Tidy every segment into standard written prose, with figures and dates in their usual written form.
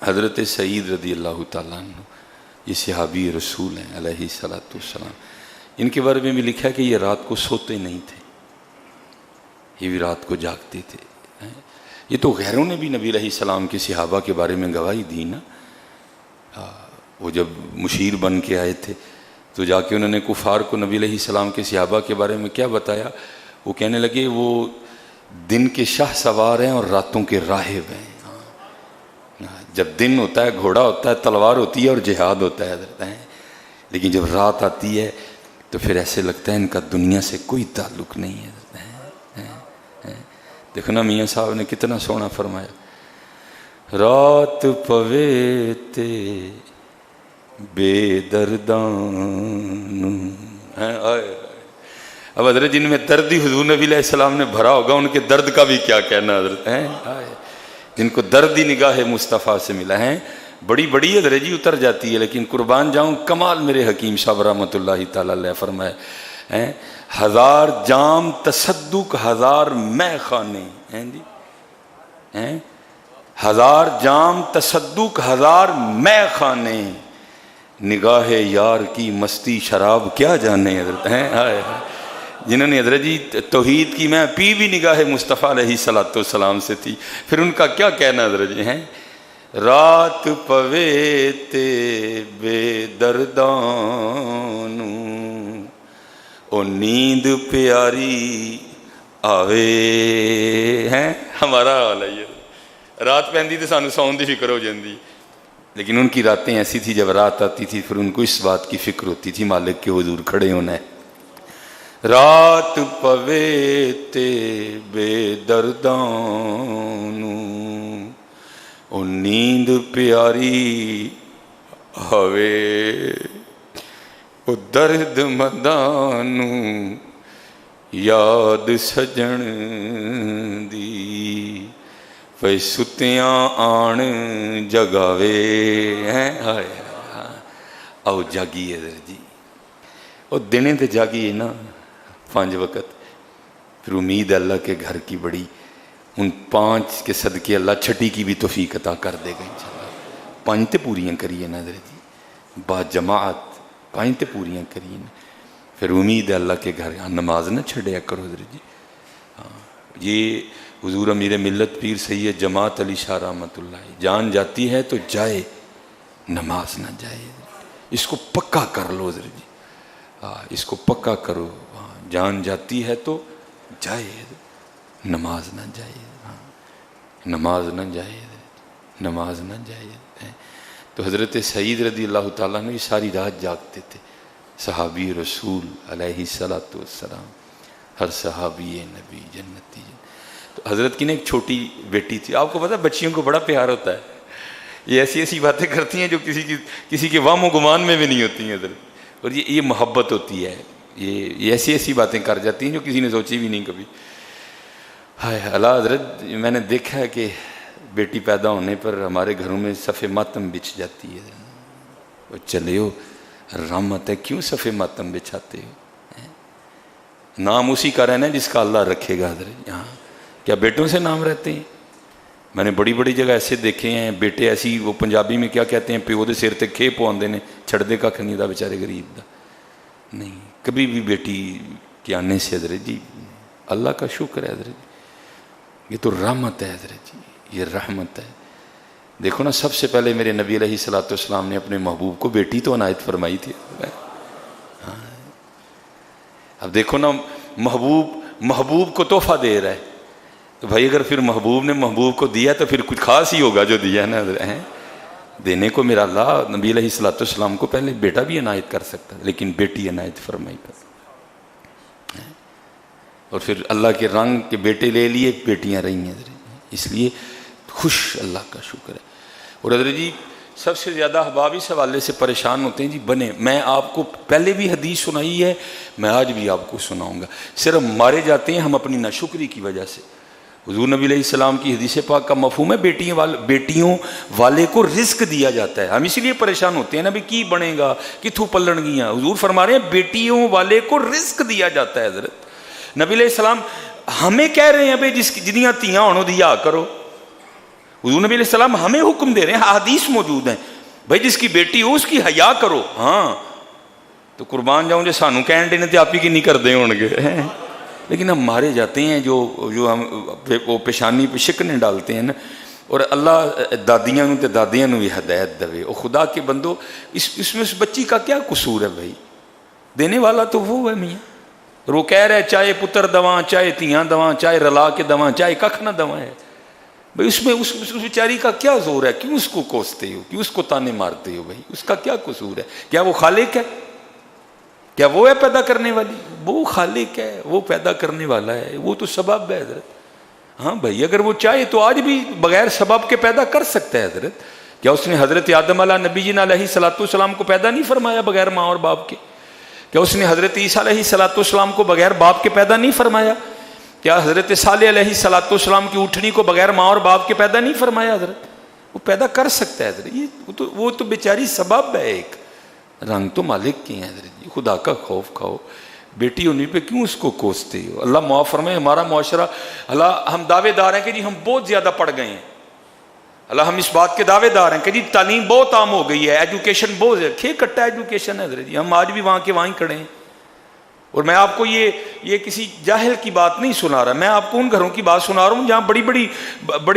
حضرت سعید رضی اللہ تعالیٰ عنہ یہ صحابی رسول ہیں علیہ الصلوۃ والسلام، ان کے بارے میں بھی لکھا ہے کہ یہ رات کو سوتے نہیں تھے، یہ بھی رات کو جاگتے تھے۔ یہ تو غیروں نے بھی نبی علیہ السلام کے صحابہ کے بارے میں گواہی دی نا۔ وہ جب مشیر بن کے آئے تھے تو جا کے انہوں نے کفار کو نبی علیہ السلام کے صحابہ کے بارے میں کیا بتایا؟ وہ کہنے لگے وہ دن کے شاہ سوار ہیں اور راتوں کے راہب ہیں۔ جب دن ہوتا ہے گھوڑا ہوتا ہے، تلوار ہوتی ہے اور جہاد ہوتا ہے، لیکن جب رات آتی ہے تو پھر ایسے لگتا ہے ان کا دنیا سے کوئی تعلق نہیں ہے۔ دیکھو نا میاں صاحب نے کتنا سونا فرمایا، رات پوے تے بے دردان۔ اب حضرت جن میں درد ہی حضور نبی علیہ السلام نے بھرا ہوگا ان کے درد کا بھی کیا کہنا حضرت ہیں، جن کو درد ہی نگاہ مصطفیٰ سے ملا ہے۔ بڑی بڑی حضرت جی اتر جاتی ہے، لیکن قربان جاؤں کمال میرے حکیم صاحب رحمۃ اللہ تعالیٰ علیہ فرمائے، ہزار جام تصدق ہزار میں خانے ہیں جی، ہزار جام تصدق ہزار میں خانے، نگاہ یار کی مستی شراب کیا جانے حضرت ہیں۔ جنہوں نے حضرت جی توحید کی میں پی بھی نگاہ مصطفیٰ علیہ الصلوۃ والسلام سے تھی، پھر ان کا کیا کہنا حضرت جی ہیں، رات پوے تے بے دردان او نیند پیاری آوے ہیں۔ ہمارا حال ہے یہ، رات پہندی تو سانو سون دی فکر ہو جاندی، لیکن ان کی راتیں ایسی تھی جب رات آتی تھی پھر ان کو اس بات کی فکر ہوتی تھی مالک کے حضور کھڑے ہونا ہے۔ رات پوے تے بے دردان او نیند پیاری ہوے، او درد مدانو یاد سجن دی پہ ستیاں آن جگاوے ہیں۔ آؤ جاگیے جی، او دنے تے جاگیے نا 5 وقت، پھر امید اللہ کے گھر کی بڑی، ان 5 کے صدقے اللہ چھٹی کی بھی توفیق عطا کر دے گا انشاءاللہ۔ 5 تے پوریاں کریے نا حضرت جی، با جماعت 5 تے پوریاں کریے نا، پھر امید اللہ کے گھر نماز نہ چھڑیا کرو حضرت جی۔ یہ حضور امیر ملت پیر سید جماعت علی شاہ رحمۃ اللہ، جان جاتی ہے تو جائے، نماز نہ جائے، اس کو پکا کر لو حضرت جی، اس کو پکا کرو، جان جاتی ہے تو جائے، نماز نہ جائے، نماز نہ جائے، نماز نہ جائے۔ تو حضرت سعید رضی اللہ تعالیٰ نے ساری رات جاگتے تھے، صحابی رسول علیہ الصلوۃ والسلام، ہر صحابی نبی جنتی۔ تو حضرت کی نے ایک چھوٹی بیٹی تھی، آپ کو پتہ بچیوں کو بڑا پیار ہوتا ہے، یہ ایسی ایسی باتیں کرتی ہیں جو کسی کے وہم و گمان میں بھی نہیں ہوتی ہیں حضرت، اور یہ محبت ہوتی ہے، یہ ایسی ایسی باتیں کر جاتی ہیں جو کسی نے سوچی بھی نہیں کبھی۔ ہائے اللہ حضرت، میں نے دیکھا ہے کہ بیٹی پیدا ہونے پر ہمارے گھروں میں صف ماتم بچھ جاتی ہے، وہ چلے ہو رحمت ہے، کیوں صف ماتم بچھاتے ہو؟ نام اسی کا رہنا ہے جس کا اللہ رکھے گا حضرت۔ یہاں کیا بیٹوں سے نام رہتے ہیں؟ میں نے بڑی بڑی جگہ ایسے دیکھے ہیں بیٹے ایسی، وہ پنجابی میں کیا کہتے ہیں، پیو دے سر تے کھے پواندے نے، چھڑ دے کا کھنی دا بیچارے غریب دا۔ نہیں، کبھی بھی بیٹی کے آنے سے حضرت جی اللہ کا شکر ہے حضرت جی، یہ تو رحمت ہے حضرت جی، یہ رحمت ہے۔ دیکھو نا، سب سے پہلے میرے نبی علیہ الصلوۃ والسلام نے اپنے محبوب کو بیٹی تو عنایت فرمائی تھی۔ اب دیکھو نا، محبوب کو تحفہ دے رہا ہے، تو بھائی اگر پھر محبوب نے محبوب کو دیا تو پھر کچھ خاص ہی ہوگا جو دیا ہے نا حضرت۔ دینے کو میرا اللہ نبی علیہ الصلوۃ والسلام کو پہلے بیٹا بھی عنایت کر سکتا، لیکن بیٹی عنایت فرمائی پر، اور پھر اللہ کے رنگ کے بیٹے لے لیے، بیٹیاں رہی ہیں حضرت، اس لیے خوش اللہ کا شکر ہے۔ اور حضرت جی سب سے زیادہ احباب اس حوالے سے پریشان ہوتے ہیں جی، بنے، میں آپ کو پہلے بھی حدیث سنائی ہے، میں آج بھی آپ کو سناؤں گا، صرف مارے جاتے ہیں ہم اپنی ناشکری کی وجہ سے۔ حضور نبی علیہ السلام کی حدیث پاک کا مفہوم ہے بیٹیوں والے کو رزق دیا جاتا ہے، ہم اسی لیے پریشان ہوتے ہیں نا بھی کی بنے گا، کتھوں پلن گیاں۔ حضور فرما رہے ہیں بیٹیوں والے کو رزق دیا جاتا ہے حضرت۔ نبی علیہ السلام ہمیں کہہ رہے ہیں بھائی جنیاں تیاں ہونوں دیا کرو، حضور نبی علیہ السلام ہمیں حکم دے رہے ہیں، احادیث موجود ہیں، بھائی جس کی بیٹی ہو اس کی حیا کرو. ہاں تو قربان جاؤں جو سانو کہن دے تے آپ ہی کی نہیں کردے ہون گے. لیکن ہم مارے جاتے ہیں جو ہم وہ پیشانی پہ شکنیں ڈالتے ہیں نا. اور اللہ دادیاں تے دادیاں بھی ہدایت دے. او خدا کے بندو، اس میں اس بچی کا کیا قصور ہے بھائی؟ دینے والا تو وہ ہے میاں. وہ کہہ رہے چاہے پتر دواں، چاہے تیاں دواں، چاہے رلا کے دواں، چاہے ککھ نہ دواں ہے. بھائی اس میں اس بیچاری کا کیا زور ہے؟ کیوں اس کو کوستے ہو؟ کیوں اس کو تانے مارتے ہو؟ بھائی اس کا کیا قصور ہے؟ کیا وہ خالق ہے؟ کیا وہ ہے پیدا کرنے والی؟ وہ خالق ہے، وہ پیدا کرنے والا ہے، وہ تو سبب ہے حضرت. ہاں بھائی اگر وہ چاہے تو آج بھی بغیر سبب کے پیدا کر سکتا ہے حضرت. کیا اس نے حضرت آدم علیہ نبی جی علیہ الصلوۃ والسلام کو پیدا نہیں فرمایا بغیر ماں اور باپ کے؟ کیا اس نے حضرت عیسیٰ علیہ الصلوۃ والسلام کو بغیر باپ کے پیدا نہیں فرمایا؟ کیا حضرت صالح علیہ الصلوۃ والسلام کی اٹھنی کو بغیر ماں اور باپ کے پیدا نہیں فرمایا حضرت؟ وہ پیدا کر سکتا ہے حضرت. وہ تو بیچاری سبب ہے. ایک رنگ تو مالک کی ہیں حضرت جی. خدا کا خوف کھاؤ. بیٹی ہونے پہ کیوں اس کو کوستے ہو؟ اللہ معاف فرمائے ہمارا معاشرہ. اللہ ہم دعوے دار ہیں کہ جی ہم بہت زیادہ پڑھ گئے ہیں. اللہ ہم اس بات کے دعوے دار ہیں کہ جی تعلیم بہت عام ہو گئی ہے، ایجوکیشن بہت ہے. کھے کٹا ایجوکیشن ہے حضرت جی. ہم آج بھی وہاں کے وہیں کھڑے ہیں. اور میں آپ کو یہ کسی جاہل کی بات نہیں سنا رہا، میں آپ کو ان گھروں کی بات سنا رہا ہوں جہاں بڑی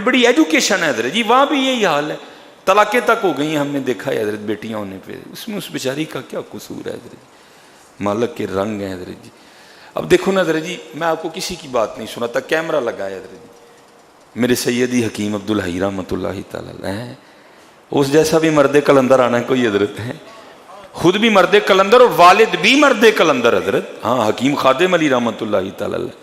بڑی ایجوکیشن ہے حضرت جی. وہاں بھی یہی حال ہے. طلاقیں تک ہو گئی ہیں، ہم نے دیکھا ہے حضرت بیٹیاں ہونے پہ. اس میں اس بیچاری کا کیا قصور ہے حضرت جی؟ مالک کے رنگ ہیں حضرت جی. اب دیکھو نا حضرت جی، میں آپ کو کسی کی بات نہیں سناتا. کیمرہ لگا ہے حضرت جی. میرے سیدی حکیم عبدالحی رحمۃ اللہ تعالی علیہ، اس جیسا بھی مرد کلندر آنا کوئی حضرت ہے. خود بھی مرد کلندر اور والد بھی مرد کلندر حضرت. ہاں حکیم خادم علی رحمۃ اللہ تعالی علیہ.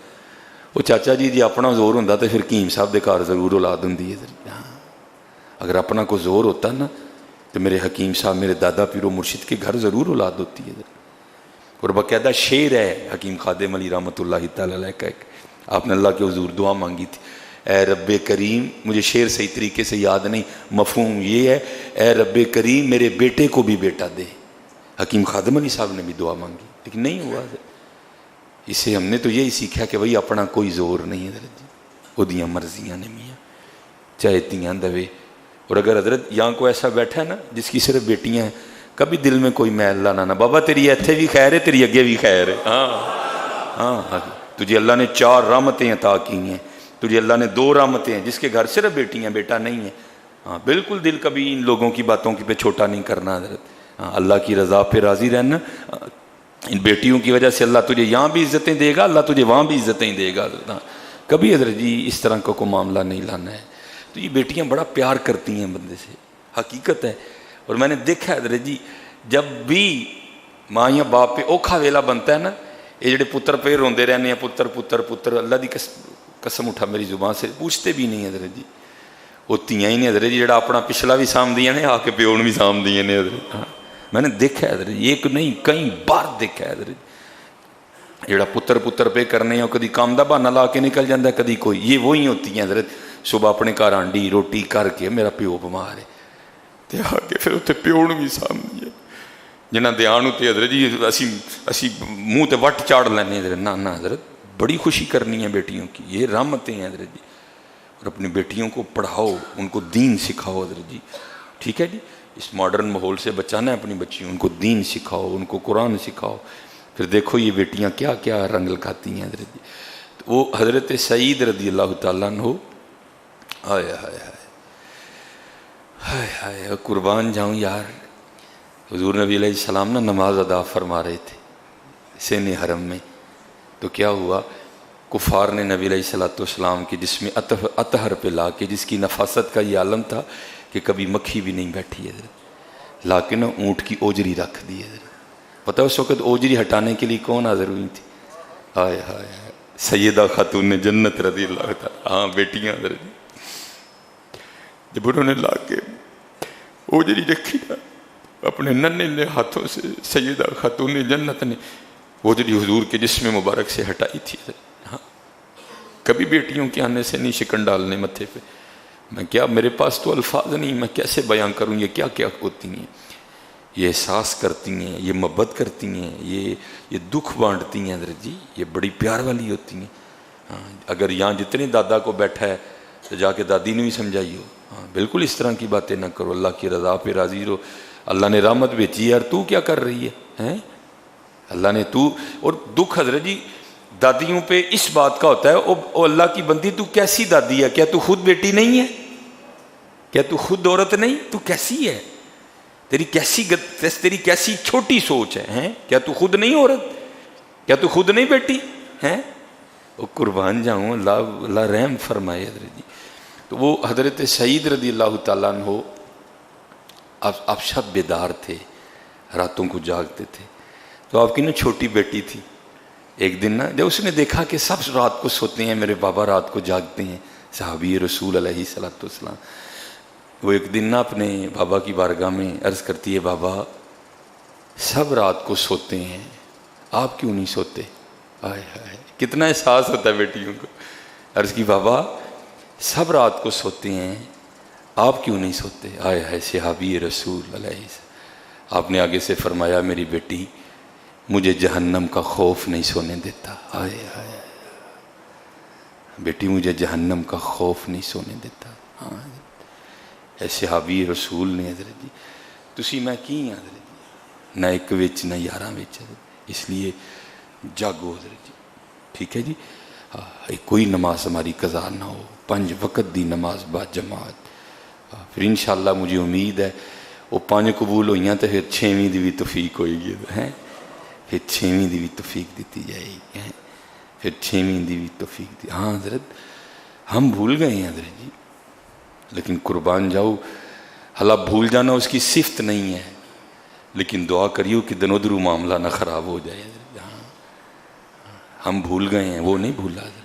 وہ چاچا جی اپنا زور ہوتا تو پھر حکیم صاحب دے گھر ضرور اولاد ہوں حضرت. ہاں اگر اپنا کو زور ہوتا نا تو میرے حکیم صاحب میرے دادا پیرو مرشد کے گھر ضرور اولاد ہوتی ہے حضرت. اور باقاعدہ شعر ہے حکیم خادم علی رحمۃ اللہ تعالی علیہ کا. آپ نے اللہ کے حضور دعا مانگی تھی، اے رب کریم، مجھے شعر صحیح طریقے سے یاد نہیں، مفہوم یہ ہے، اے رب کریم میرے بیٹے کو بھی بیٹا دے. حکیم خادم علی صاحب نے بھی دعا مانگی لیکن نہیں ہوا. اسے ہم نے تو یہی سیکھا کہ بھائی اپنا کوئی زور نہیں حضرت جی. وہ دیاں مرضیاں نے میاں چاہے تیاں دوے. اور اگر حضرت یہاں کو ایسا بیٹھا ہے نا جس کی صرف بیٹیاں ہیں، کبھی دل میں کوئی میل لانا نہ. بابا تیری ایتھے بھی خیر ہے، تیری اگے بھی خیر ہے. ہاں تجھے اللہ نے 4 رحمتیں عطا کی ہیں. تجھے اللہ نے 2 رحمتیں ہیں. جس کے گھر صرف بیٹیاں بیٹا نہیں ہے، ہاں بالکل دل کبھی ان لوگوں کی باتوں کی پہ چھوٹا نہیں کرنا حضرت. ہاں اللہ کی رضا پہ راضی رہنا. ان بیٹیوں کی وجہ سے اللہ تجھے یہاں بھی عزتیں دے گا، اللہ تجھے وہاں بھی عزتیں دے گا. کبھی حضرت جی اس طرح کا کوئی معاملہ نہیں لانا ہے. تو یہ بیٹیاں بڑا پیار کرتی ہیں بندے سے، حقیقت ہے. اور میں نے دیکھا ہے حضرت جی، جب بھی ماں یا باپ پہ اوکھا ویلا بنتا ہے نا، یہ جڑے پتر پہ روندے رہنے ہیں پتر پتر پتر، اللہ دی قسم اٹھا میری زبان سے پوچھتے بھی نہیں حضرت جی. وہ تیاں ہی نہیں حضرت جی جڑا اپنا پچھلا بھی سام دیا نے، آ کے پیون بھی سام دیے نے حضرت. میں نے دیکھا ہے حضرت جی، ایک نہیں کئی بار دیکھا ہے حضرت جی. جڑا پتر پتر پہ کرنے ہیں، کدی کام دا بہانہ لا کے نکل جاتا ہے، کدی کوئی. یہ وہی ہوتی ہیں حضرت. صبح اپنے گھر آنڈی روٹی کر کے میرا پیو بمار ہے تے آ کے پھر اتنے پیون بھی سام دیے. جنہ دھیان ہوتے حضرت جی اسی منہ تے وٹ چاڑ لینے حضرت. نہ حضرت بڑی خوشی کرنی ہے بیٹیوں کی، یہ رحمتیں ہیں حضرت جی. اور اپنی بیٹیوں کو پڑھاؤ، ان کو دین سکھاؤ حضرت جی. ٹھیک ہے جی، اس ماڈرن ماحول سے بچانا ہے اپنی بچیوں، ان کو دین سکھاؤ، ان کو قرآن سکھاؤ. پھر دیکھو یہ بیٹیاں کیا کیا رنگ لکھاتی ہیں حضرت جی. تو وہ حضرت سعید رضی اللہ تعالیٰ عنہ، ہائے ہائے ہائے ہائے ہائے قربان جاؤں یار. حضور نبی علیہ السلام نا نماز ادا فرما رہے تھے سین حرم میں. تو کیا ہوا، کفار نے نبی علیہ الصلوۃ والسلام کے جسم اطہر پہ لا کے، جس کی نفاست کا یہ عالم تھا کہ کبھی مکھی بھی نہیں بیٹھی حضرت، لا کے نا اونٹ کی اوجری رکھ دی حضرت. پتہ اس وقت اوجری ہٹانے کے لیے کون حاضر ہوئی تھی؟ ہائے ہائے ہائے سیدہ خاتون جنت رضی اللہ تعالیٰ. ہاں بیٹیاں حضرت جب انہوں نے لا کے اوجری رکھی نا اپنے ننھے ہاتھوں سے، سیدہ خاتون جنت نے اوجری حضور کے جسم مبارک سے ہٹائی تھی. ہاں کبھی بیٹیوں کے آنے سے نہیں شکن ڈالنے متھے پہ. میں کیا، میرے پاس تو الفاظ نہیں، میں کیسے بیان کروں یہ کیا کیا ہوتی ہیں. یہ احساس کرتی ہیں، یہ محبت کرتی ہیں، یہ دکھ بانٹتی ہیں حضرت جی. یہ بڑی پیار والی ہوتی ہیں. ہاں اگر یہاں جتنے دادا کو بیٹھا ہے تو جا کے دادی نے بھی سمجھائی ہو، ہاں بالکل اس طرح کی باتیں نہ کرو، اللہ کی رضا پہ راضی رہو، اللہ نے رحمت بھیجی ہے یار، تو کیا کر رہی ہے؟ اللہ نے اور دکھ حضرت جی دادیوں پہ اس بات کا ہوتا ہے، او اللہ کی بندی تو کیسی دادی ہے؟ کیا تو خود بیٹی نہیں ہے؟ کیا تو خود عورت نہیں؟ تو کیسی ہے؟ تیری کیسی چھوٹی سوچ ہے؟ کیا تو خود نہیں عورت؟ کیا تو خود نہیں بیٹی ہے؟ وہ قربان جاؤں، اللہ رحم فرمائے حضرت جی۔ تو وہ حضرت سعید رضی اللہ تعالیٰ عنہ آپ شب بیدار تھے، راتوں کو جاگتے تھے۔ تو آپ کی نا چھوٹی بیٹی تھی، ایک دن نا جب اس نے دیکھا کہ سب رات کو سوتے ہیں، میرے بابا رات کو جاگتے ہیں، صحابی رسول علیہ الصلوۃ والسلام، وہ ایک دن نا اپنے بابا کی بارگاہ میں عرض کرتی ہے، بابا سب رات کو سوتے ہیں، آپ کیوں نہیں سوتے؟ آئے ہائے، کتنا احساس ہوتا ہے بیٹیوں کو۔ عرض کی بابا سب رات کو سوتے ہیں، آپ کیوں نہیں سوتے؟ آئے ہائے صحابی رسول علیہ السلام۔ آپ نے آگے سے فرمایا، میری بیٹی مجھے جہنم کا خوف نہیں سونے دیتا۔ آئے ہائے بیٹی مجھے جہنم کا خوف نہیں سونے دیتا۔ ہاں اے صحابی رسول نے حضرت جی تسی میں کی حضرت جی، نہ ایک وچ نہ یاراں وچ، اس لیے جاگو حضرت جی، ٹھیک ہے جی۔ کوئی نماز ہماری قضا نہ ہو، 5 وقت دی نماز با جماعت، پھر انشاءاللہ مجھے امید ہے وہ 5 قبول ہوئیاں تو پھر 6ویں دی بھی توفیق ہوئے گی، پھر 6ویں دی بھی توفیق دیتی جائے گی، پھر 6ویں دی بھی توفیق دی۔ ہاں حضرت ہم بھول گئے ہیں حضرت جی، لیکن قربان جاؤ اللہ بھول جانا اس کی صفت نہیں ہے، لیکن دعا کریو کہ دنو درو معاملہ نہ خراب ہو جائے۔ ہم بھول گئے ہیں، وہ نہیں بھولا حضرت۔